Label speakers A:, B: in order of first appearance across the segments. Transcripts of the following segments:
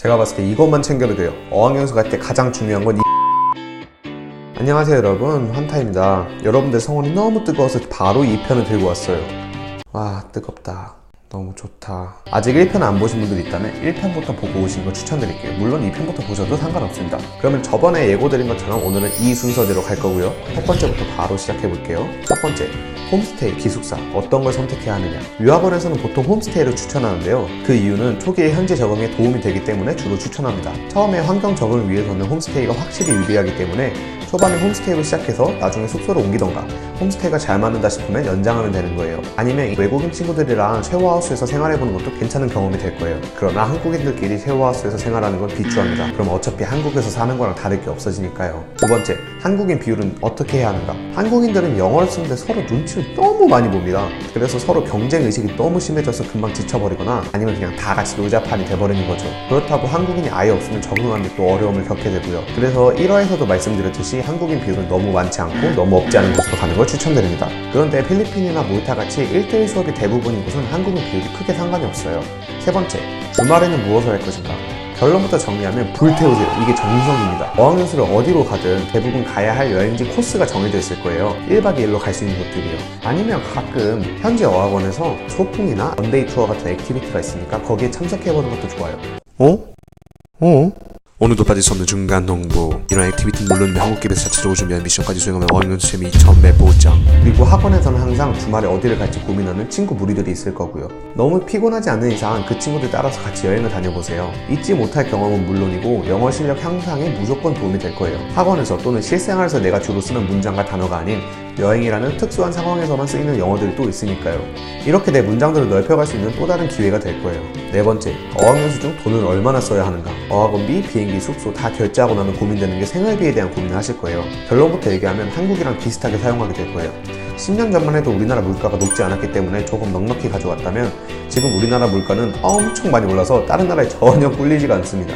A: 제가 봤을 때 이것만 챙겨도 돼요. 어학연수 갈 때 가장 중요한 건 안녕하세요 여러분, 환타입니다. 여러분들 성원이 너무 뜨거워서 바로 2편을 들고 왔어요. 와, 뜨겁다. 너무 좋다. 아직 1편 안 보신 분들 있다면 1편부터 보고 오시는 거 추천드릴게요. 물론 2편부터 보셔도 상관없습니다. 그러면 저번에 예고드린 것처럼 오늘은 이 순서대로 갈 거고요. 첫 번째부터 바로 시작해 볼게요. 첫 번째, 홈스테이, 기숙사 어떤 걸 선택해야 하느냐. 유학원에서는 보통 홈스테이를 추천하는데요. 그 이유는 초기에 현지 적응에 도움이 되기 때문에 주로 추천합니다. 처음에 환경 적응을 위해서는 홈스테이가 확실히 유리하기 때문에 초반에 홈스테이로 시작해서 나중에 숙소로 옮기던가, 홈스테이가 잘 맞는다 싶으면 연장하면 되는 거예요. 아니면 외국인 친구들이랑 쉐어하우스에서 생활해보는 것도 괜찮은 경험이 될 거예요. 그러나 한국인들끼리 쉐어하우스에서 생활하는 건 비추합니다. 그럼 어차피 한국에서 사는 거랑 다를 게 없어지니까요. 두 번째, 한국인 비율은 어떻게 해야 하는가. 한국인들은 영어를 쓰는데 서로 눈치를 너무 많이 봅니다. 그래서 서로 경쟁 의식이 너무 심해져서 금방 지쳐버리거나 아니면 그냥 다 같이 놀자판이 돼버리는 거죠. 그렇다고 한국인이 아예 없으면 적응하는데 또 어려움을 겪게 되고요. 그래서 1화에서도 말씀드렸듯이 한국인 비율은 너무 많지 않고 너무 없지 않은 곳으로 가는 걸 추천드립니다. 그런데 필리핀이나 몰타 같이 1대1 수업이 대부분인 곳은 한국인 비율이 크게 상관이 없어요. 세 번째, 주말에는 무엇을 할 것인가. 결론부터 정리하면 불태우세요. 이게 정성입니다. 어학연수를 어디로 가든 대부분 가야 할 여행지 코스가 정해져 있을 거예요. 1박 2일로 갈 수 있는 곳들이요. 아니면 가끔 현지 어학원에서 소풍이나 원데이 투어 같은 액티비티가 있으니까 거기에 참석해보는 것도 좋아요. 오늘도 빠질 수 없는 중간 홍보. 이런 액티비티는 물론 한국 기업에서 자체적으로 준비한 미션까지 수행하면 어학연수 재미 2000배 보장. 그리고 학원에서는 항상 주말에 어디를 갈지 고민하는 친구 무리들이 있을 거고요. 너무 피곤하지 않는 이상 그 친구들 따라서 같이 여행을 다녀보세요. 잊지 못할 경험은 물론이고 영어 실력 향상에 무조건 도움이 될 거예요. 학원에서 또는 실생활에서 내가 주로 쓰는 문장과 단어가 아닌 여행이라는 특수한 상황에서만 쓰이는 영어들이 또 있으니까요. 이렇게 내 문장들을 넓혀갈 수 있는 또 다른 기회가 될 거예요. 네 번째, 어학연수 중 돈을 얼마나 써야 하는가. 어학원비, 비행기, 숙소 다 결제하고 나면 고민되는 게 생활비에 대한 고민을 하실 거예요. 결론부터 얘기하면 한국이랑 비슷하게 사용하게 될 거예요. 10년 전만 해도 우리나라 물가가 높지 않았기 때문에 조금 넉넉히 가져왔다면 지금 우리나라 물가는 엄청 많이 올라서 다른 나라에 전혀 꿀리지가 않습니다.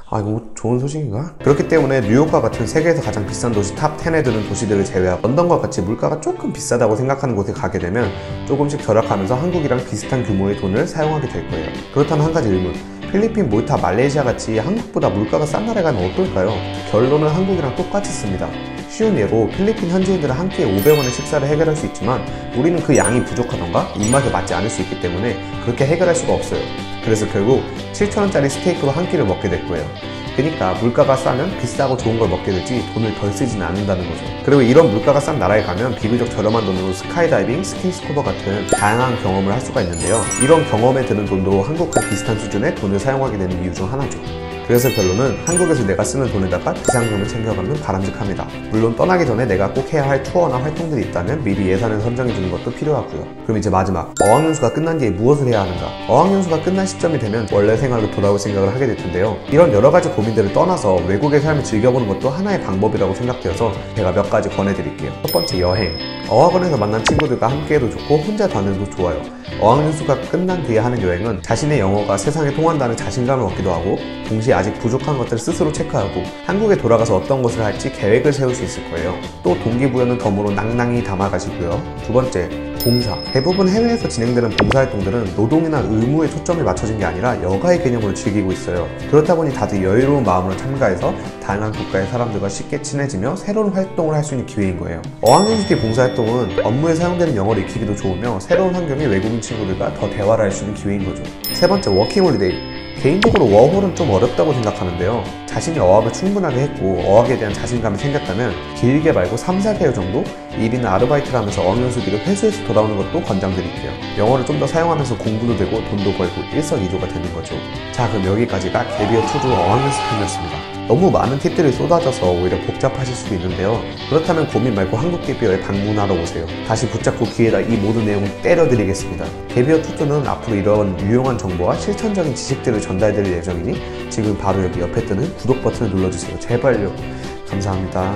A: 아, 이거 좋은 소식인가? 그렇기 때문에 뉴욕과 같은 세계에서 가장 비싼 도시 탑 10에 드는 도시들을 제외하고 런던과 같이 물가가 조금 비싸다고 생각하는 곳에 가게 되면 조금씩 절약하면서 한국이랑 비슷한 규모의 돈을 사용하게 될 거예요. 그렇다면 한 가지 의문. 필리핀, 몰타, 말레이시아 같이 한국보다 물가가 싼 나라에 가면 어떨까요? 결론은 한국이랑 똑같이 씁니다. 쉬운 예로 필리핀 현지인들은 한 끼에 500원의 식사를 해결할 수 있지만 우리는 그 양이 부족하던가 입맛에 맞지 않을 수 있기 때문에 그렇게 해결할 수가 없어요. 그래서 결국 7,000원짜리 스테이크로 한 끼를 먹게 될 거예요. 그러니까 물가가 싸면 비싸고 좋은 걸 먹게 되지 돈을 덜 쓰지는 않는다는 거죠. 그리고 이런 물가가 싼 나라에 가면 비교적 저렴한 돈으로 스카이다이빙, 스킨스쿠버 같은 다양한 경험을 할 수가 있는데요. 이런 경험에 드는 돈도 한국과 비슷한 수준의 돈을 사용하게 되는 이유 중 하나죠. 그래서 결론은 한국에서 내가 쓰는 돈에다가 비상금을 챙겨가면 바람직합니다. 물론 떠나기 전에 내가 꼭 해야 할 투어나 활동들이 있다면 미리 예산을 선정해주는 것도 필요하고요. 그럼 이제 마지막, 어학연수가 끝난 뒤에 무엇을 해야 하는가? 어학연수가 끝난 시점이 되면 원래 생활로 돌아올 생각을 하게 될 텐데요. 이런 여러 가지 고민들을 떠나서 외국의 삶을 즐겨보는 것도 하나의 방법이라고 생각되어서 제가 몇 가지 권해드릴게요. 첫 번째, 여행. 어학원에서 만난 친구들과 함께해도 좋고 혼자 다녀도 좋아요. 어학연수가 끝난 뒤에 하는 여행은 자신의 영어가 세상에 통한다는 자신감을 얻기도 하고 동시에 아직 부족한 것들을 스스로 체크하고 한국에 돌아가서 어떤 것을 할지 계획을 세울 수 있을 거예요. 또 동기부여는 덤으로 낭낭히 담아가시고요. 두 번째, 봉사. 대부분 해외에서 진행되는 봉사활동들은 노동이나 의무에 초점이 맞춰진 게 아니라 여가의 개념으로 즐기고 있어요. 그렇다 보니 다들 여유로운 마음으로 참가해서 다양한 국가의 사람들과 쉽게 친해지며 새로운 활동을 할 수 있는 기회인 거예요. 어학연수 뒤 봉사활동은 업무에 사용되는 영어를 익히기도 좋으며 새로운 환경의 외국인 친구들과 더 대화를 할 수 있는 기회인 거죠. 세 번째, 워킹홀리데이. 개인적으로 워홀은 좀 어렵다고 생각하는데요. 자신이 어학을 충분하게 했고 어학에 대한 자신감이 생겼다면 길게 말고 3-4개월 정도 일이나 아르바이트를 하면서 어학연수 뒤로 회수해서 돌아오는 것도 권장드릴게요. 영어를 좀 더 사용하면서 공부도 되고 돈도 벌고 일석이조가 되는 거죠. 자, 그럼 여기까지가 개비어 2주 어학연수 편이었습니다. 너무 많은 팁들이 쏟아져서 오히려 복잡하실 수도 있는데요. 그렇다면 고민 말고 한국 개비어에 방문하러 오세요. 다시 붙잡고 귀에다 이 모든 내용을 때려드리겠습니다. 개비어 2주는 앞으로 이런 유용한 정보와 실천적인 지식들을 전달드릴 예정이니 지금 바로 여기 옆에 뜨는 구독 버튼을 눌러주세요. 제발요. 감사합니다.